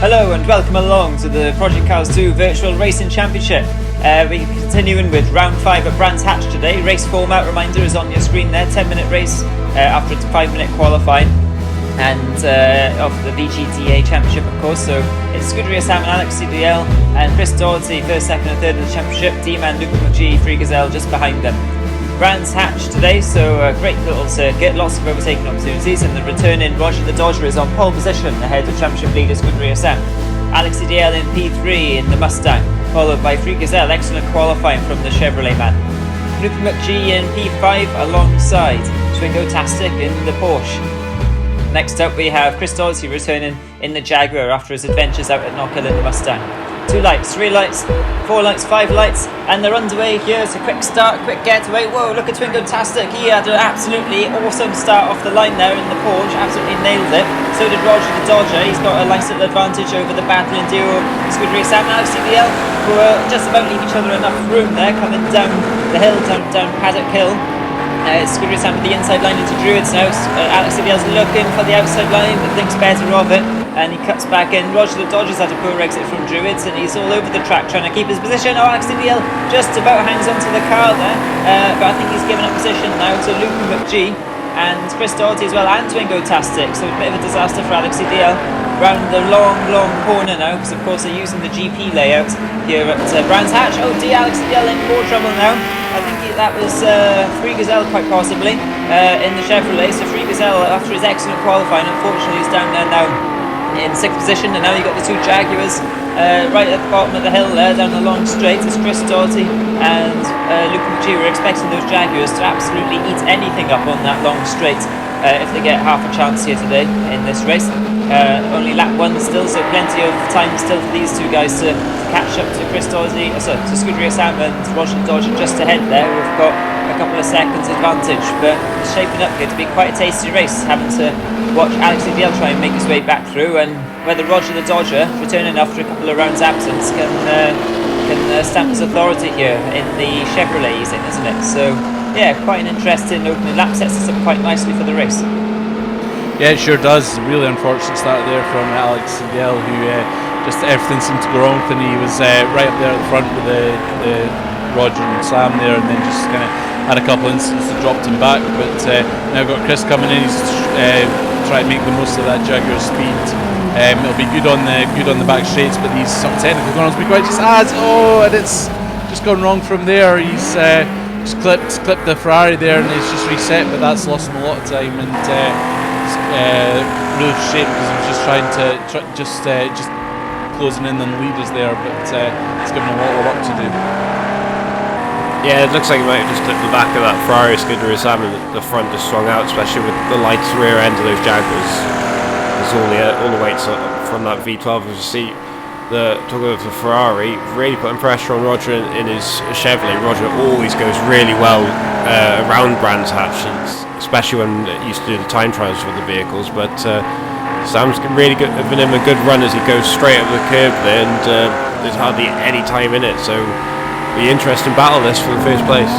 Hello and welcome along to the Project Cars 2 Virtual Racing Championship. We're continuing with round 5 at Brands Hatch today. Race format reminder is on your screen there. 10-minute race after its 5-minute qualifying and of the VGTA Championship, of course. So it's Scuderia Sam and Alex CDL and Chris Doherty first, second and third in the championship. D-Man Luke McGee, Free Gazelle just behind them. Brands Hatch today, so a great little circuit, lots of overtaking opportunities, and the returning Roger the Dodger is on pole position ahead of championship leader Scuderia Sam. Alex CDL in P3 in the Mustang, followed by Free Gazelle, excellent qualifying from the Chevrolet man. Luke McGee in P5 alongside Twingo Tastic in the Porsche. Next up we have Chris Doherty returning in the Jaguar after his adventures out at Knockhill in the Mustang. 2 lights, 3 lights, 4 lights, 5 lights, and they're underway here. It's a quick start, quick getaway. Whoa, look at Twingo Tastic. He had an absolutely awesome start off the line there in the Porsche, absolutely nailed it. So did Roger the Dodger. He's got a nice little advantage over the battling duo Scuderia Sam and Alex CDL, who are just about leave each other enough room there, coming down the hill, down Paddock Hill. Scuderia Sam with the inside line into Druids now. Alex CDL's looking for the outside line, but thinks better of it, and he cuts back in. Roger the Dodger's had a poor exit from Druids, and he's all over the track trying to keep his position. Oh, Alex CDL just about hangs onto the car there, but I think he's given up position now to Luke McGee and Chris Doherty as well, and Twingo Tastic. So a bit of a disaster for Alex CDL. Round the long corner now, because of course they're using the GP layout here at Brands Hatch. Oh dear, Alex CDL in more trouble now. I think that was Free Gazelle quite possibly in the Chevrolet. So Free Gazelle, after his excellent qualifying, unfortunately is down there now in 6th position, and now you've got the 2 Jaguars right at the bottom of the hill there, down the long straight. It's Chris Doherty and Luke McGee. We're expecting those Jaguars to absolutely eat anything up on that long straight if they get half a chance here today in this race. Only lap 1 still, so plenty of time still for these 2 guys to catch up to Chris Doherty, to Scuderia Sam and Roger Dodger just ahead there. We've got a couple of seconds advantage, but it's shaping up here to be quite a tasty race, having to watch Alex CDL try and make his way back through, and whether Roger the Dodger, returning after a couple of rounds absence, can stamp his authority here in the Chevrolet he's in, isn't it? So yeah, quite an interesting opening lap, sets us up quite nicely for the race. Yeah, it sure does. Really unfortunate start there from Alex CDL, who just everything seemed to go wrong with him. He was right up there at the front with the Roger and Sam there, and then just kind of had a couple of incidents that dropped him back. But now got Chris coming in. He's trying to make the most of that Jaguar speed. It'll be good on the back straights, but these some technical corners be quite just adds. Oh, and it's just gone wrong from there. He's just clipped the Ferrari there, and he's just reset, but that's lost him a lot of time. And really frustrating because he was just trying to just closing in on the leaders there, but it's given him a lot of work to do. Yeah, it looks like he might have just clipped the back of that Ferrari Scuderia Sam, and the front just swung out, especially with the lights rear end of those Jaguars. There's all the weights from that V12. As you see, talking of the Ferrari, really putting pressure on Roger in his Chevrolet. Roger always goes really well around Brands Hatch, especially when he used to do the time trials for the vehicles. But Sam's really given him a good run as he goes straight up the curb there, and there's hardly any time in it. So it'll be an interesting battle this for the first place.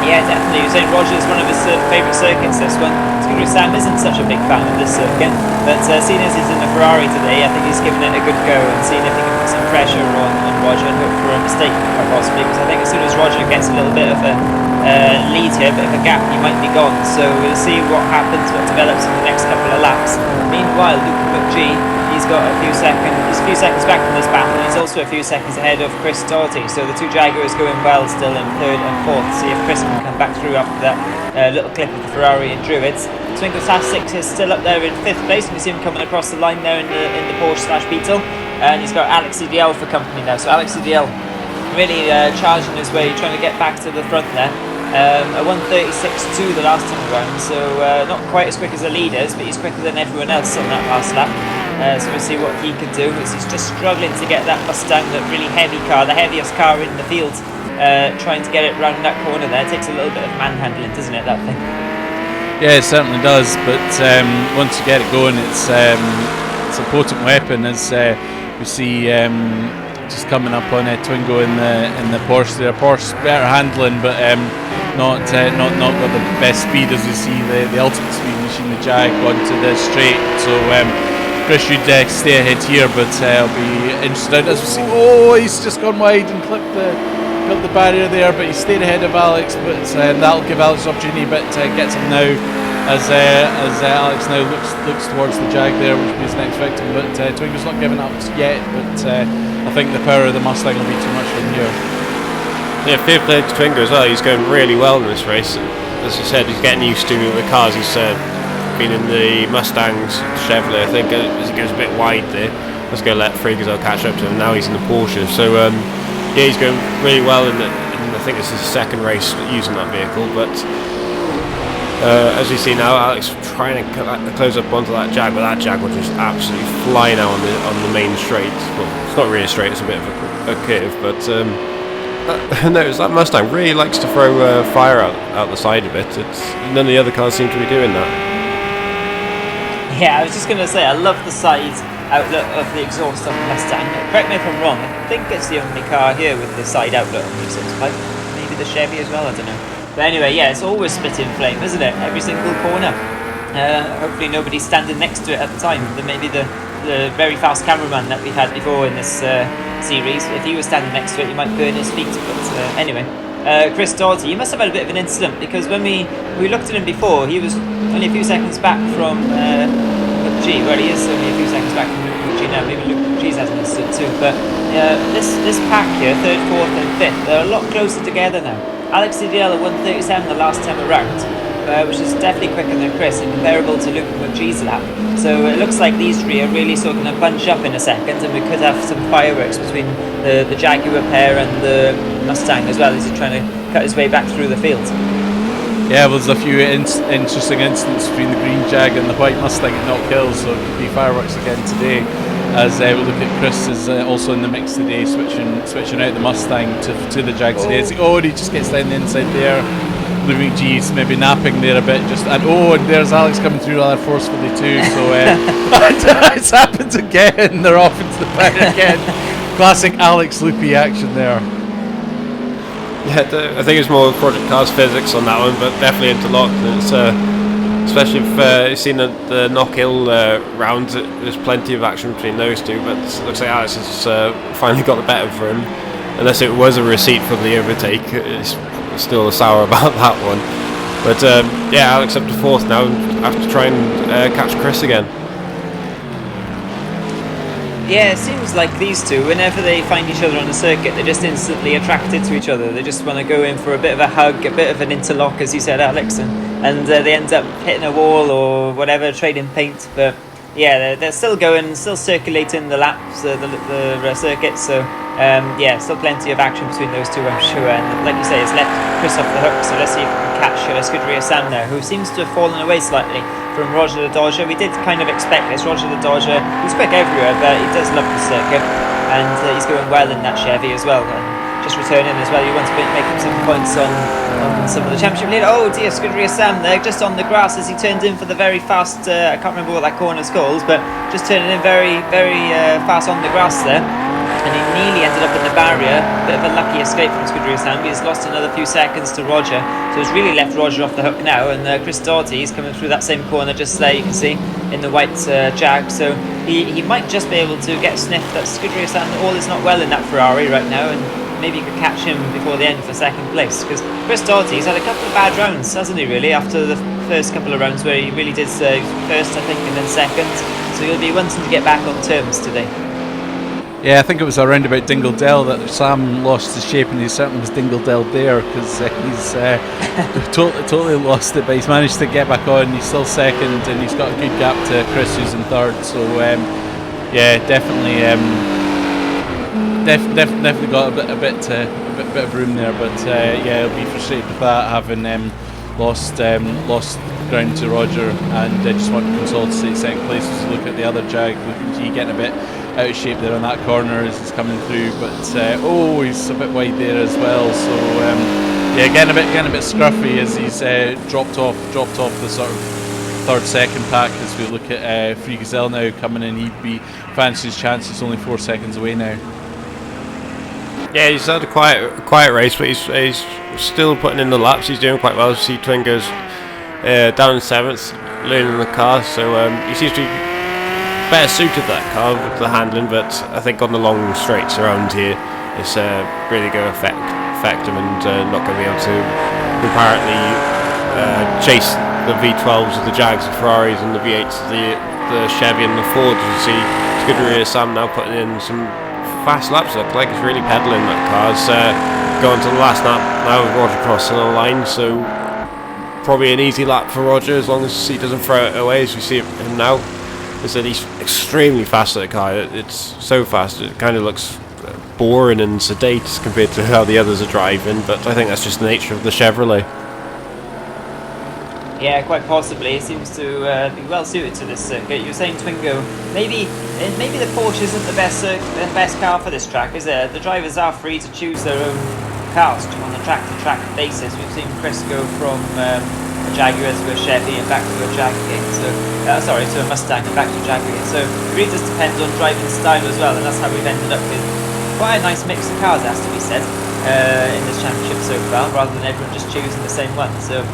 Yeah, definitely. You're saying Roger's one of his favourite circuits, this one. Scuderia Sam isn't such a big fan of this circuit, but seeing as he's in the Ferrari today, I think he's giving it a good go and seeing if he can put some pressure on Roger and hope for a mistake quite possibly, because I think as soon as Roger gets a little bit of a lead here, a bit of a gap, he might be gone. So we'll see what happens, what develops in the next couple of laps. Meanwhile, Luke McGee, he's got a few seconds back from this battle, and he's also a few seconds ahead of Chris Doherty. So the 2 Jaguars going well still in 3rd and 4th. See if Chris can come back through after that little clip of the Ferrari and Druids. Twingo Tastic is still up there in 5th place. You can see him coming across the line there in the Porsche/Beetle, and he's got Alex CDL for company now. So Alex CDL really charging his way, trying to get back to the front there. A 1:36.2 the last time around, so not quite as quick as the leaders, but he's quicker than everyone else on that last lap. So we'll see what he can do, because he's just struggling to get that Mustang, that really heavy car, the heaviest car in the field, trying to get it round that corner there. It takes a little bit of manhandling, doesn't it, that thing? Yeah, it certainly does, but once you get it going, it's a potent weapon, as we see just coming up on Twingo in the Porsche there. Porsche better handling, but not got the best speed, as we see the ultimate speed machine, the Jag, onto the straight. So Chris should stay ahead here, but I'll be interested as we see. Oh, he's just gone wide and clipped the barrier there, but he stayed ahead of Alex. But that'll give Alex an opportunity, but gets him now as Alex now looks towards the Jag there, which will be his next victim. But Twingo's not giving up yet, but I think the power of the Mustang will be too much for him here. Yeah, fair play to Twingo as well. He's going really well in this race. As I said, he's getting used to the cars. He's been in the Mustangs, Chevrolet, I think, as he goes a bit wide there. Let's go let Freakazoid catch up to him. Now he's in the Porsche. So, yeah, he's going really well, and I think this is his second race using that vehicle. But as we see now, Alex trying to close up onto that Jag, but that Jag will just absolutely fly now on the main straight. Well, it's not really a straight, it's a bit of a curve, but notice that Mustang really likes to throw fire out the side of it. None of the other cars seem to be doing that. Yeah, I was just going to say, I love the side outlet of the exhaust on the Mustang. Correct me if I'm wrong, I think it's the only car here with the side outlet on the exhaust pipe. Maybe the Chevy as well, I don't know. But anyway, yeah, it's always spitting flame, isn't it? Every single corner. Hopefully nobody's standing next to it at the time. Maybe the very fast cameraman that we've had before in this series, if he was standing next to it, he might burn his feet. But anyway, Chris Doughty, he must have had a bit of an incident, because when we looked at him before, he was only a few seconds back from G. Well, he is only a few seconds back from Luke G now. Maybe Luke G's has an incident too. But this pack here, 3rd, 4th and 5th, they're a lot closer together now. Alex CDL at 1:37 the last time around, which is definitely quicker than Chris and comparable to Luke and G's lap. So it looks like these three are really sort of going to bunch up in a second, and we could have some fireworks between the Jaguar pair and the Mustang as well, as he's trying to cut his way back through the field. Yeah, well, there's a few interesting incidents between the green Jag and the white Mustang at Knock Hill, so it could be fireworks again today. As we look at Chris is also in the mix today, switching out the Mustang to the Jag today. And he just gets down the inside there. Louis G's maybe napping there a bit, and there's Alex coming through rather forcefully too. So it's happened again. They're off into the back again. Classic Alex loopy action there. Yeah, I think it's more Project Cars physics on that one, but definitely interlocked. It's especially if you've seen the Knock Hill round, there's plenty of action between those two, but it looks like Alex has finally got the better for him. Unless it was a receipt for the overtake, it's still sour about that one. But yeah, Alex up to 4th now, have to try and catch Chris again. Yeah, it seems like these two, whenever they find each other on the circuit, they're just instantly attracted to each other. They just want to go in for a bit of a hug, a bit of an interlock, as you said, Alex, and they end up hitting a wall or whatever, trading paint. But yeah, they're still going, still circulating the laps, the circuits. So yeah, still plenty of action between those two, I'm sure. And like you say, it's left Chris off the hook. So let's see if we can catch Scuderia Sam now, who seems to have fallen away slightly from Roger the Dodger. We did kind of expect this. Roger the Dodger, he's quick everywhere, but he does love the circuit, and he's going well in that Chevy as well. And just returning as well, you want to make him some points on some of the championship lead. Oh dear, Scuderia Sam there, just on the grass as he turned in for the very fast, I can't remember what that corner's called, but just turning in very, very fast on the grass there. And he nearly ended up in the barrier. Bit of a lucky escape from Scuderia Sam. He's lost another few seconds to Roger, so it's really left Roger off the hook now. And Chris Doughty is coming through that same corner just there, you can see, in the white Jag. So he might just be able to get sniffed that Scuderia Sam all is not well in that Ferrari right now, and maybe you could catch him before the end for 2nd place. Because Chris Doughty's had a couple of bad rounds, hasn't he, really, after the first couple of rounds where he really did first, I think, and then 2nd. So he'll be wanting to get back on terms today. Yeah, I think it was around about Dingle Dell that Sam lost his shape, and he certainly was Dingle Dell there, because he's totally lost it, but he's managed to get back on. He's still 2nd, and he's got a good gap to Chris, who's in 3rd. So yeah, definitely got a bit of room there. But yeah, he'll be frustrated with that, having lost ground to Roger, and just want to consolidate 2nd place. As you look at the other Jag, looking at getting a bit out of shape there on that corner as he's coming through, but he's a bit wide there as well. So yeah, getting a bit scruffy as he's dropped off the sort of 3rd, 2nd pack. As we look at Free Gazelle now coming in, he'd be fancy his chances, only 4 seconds away now. Yeah, he's had a quiet race, but he's still putting in the laps. He's doing quite well. See Twingo's down in 7th, learning the car, so he seems to be better suited, that car, with the handling, but I think on the long straights around here, it's really going to affect him, and not going to be able to apparently chase the V12s of the Jags and Ferraris and the V8s of the Chevy and the Ford. You see Scuderia Sam now putting in some fast laps. Look like he's really pedalling that car. It's going to the last lap now with Roger crossing the line, so probably an easy lap for Roger as long as he doesn't throw it away, as we see him now. Is that he's extremely fast at the car. It's so fast it kind of looks boring and sedate compared to how the others are driving, but I think that's just the nature of the Chevrolet. Yeah, quite possibly. It seems to be well suited to this circuit. You were saying, Twingo, maybe the Porsche isn't the best car for this track, is it? The drivers are free to choose their own cars on a track-to-track basis. We've seen Chris go from a Jaguar to a Chevy and back to a Jag again. So, to a Mustang and back to a Jag again. So it really just depends on driving style as well, and that's how we've ended up with quite a nice mix of cars, has to be said, in this championship so far, rather than everyone just choosing the same one. So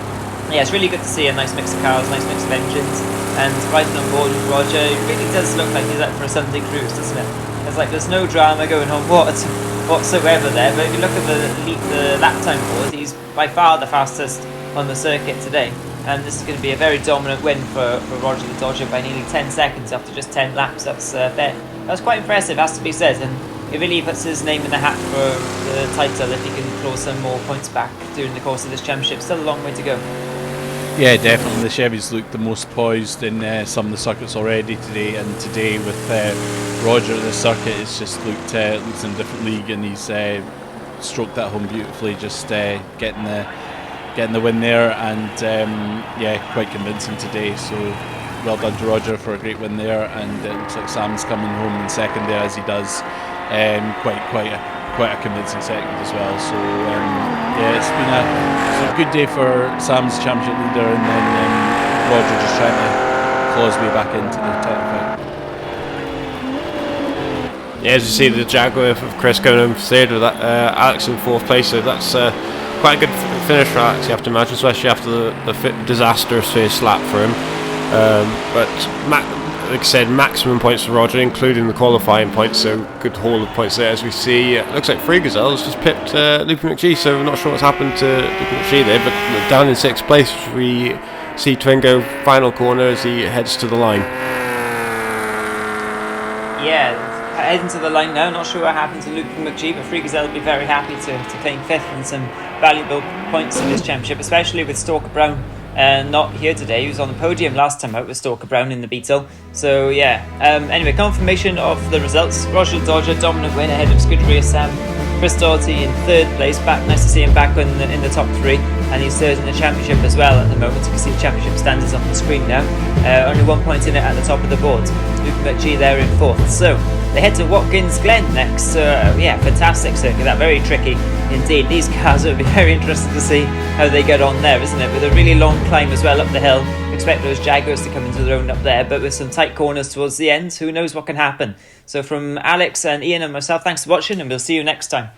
yeah, it's really good to see a nice mix of cars, nice mix of engines, and riding on board with Roger, it really does look like he's up for a Sunday cruise, doesn't it? It's like there's no drama going on whatsoever there, but if you look at the lap time board, he's by far the fastest on the circuit today, and this is going to be a very dominant win for Roger the Dodger by nearly 10 seconds after just 10 laps. That's quite impressive, has to be said, and it really puts his name in the hat for the title if he can claw some more points back during the course of this championship. Still a long way to go. Yeah, definitely. The Chevys looked the most poised in some of the circuits already today, and today with Roger at the circuit, it's just looked in a different league, and he's stroked that home beautifully, just getting the win there, and quite convincing today. So well done to Roger for a great win there, and it looks like Sam's coming home in second there, as he does. Quite a convincing second as well. So it's been a good day for Sam's championship leader, and then Roger just trying to claw his way back into the title fight. Yeah, as you see, the Jaguar of Chris going home third with Alex in fourth place, so that's quite a good finish for Alex, you have to imagine, especially after the disastrous first lap for him. Like I said, maximum points for Roger, including the qualifying points, so good haul of points there. As we see, looks like Free Gazelle's just pipped Loopy McGee, so we're not sure what's happened to Loopy McGee there, but down in sixth place we see Twingo final corner as he heads to the line. Yeah, heading to the line now. Not sure what happened to Loopy McGee, but Free Gazelle will be very happy to claim fifth and some valuable points in this championship, especially with Stalker Brown not here today. He was on the podium last time out with Stalker Brown in the Beetle. So yeah, anyway, confirmation of the results. Roger Dodger, dominant win ahead of Scuderia Sam. Chris Doherty in third place, nice to see him back in the top three, and he's third in the championship as well at the moment. You can see the championship standings on the screen now. Only 1 point in it at the top of the board. Luke McGee there in fourth. So they head to Watkins Glen next. Fantastic circuit, that very tricky indeed. These cars will be very interesting to see how they get on there, isn't it? With a really long climb as well up the hill. Expect those Jaguars to come into their own up there, but with some tight corners towards the end, who knows what can happen. So from Alex and Ian and myself, thanks for watching, and we'll see you next time.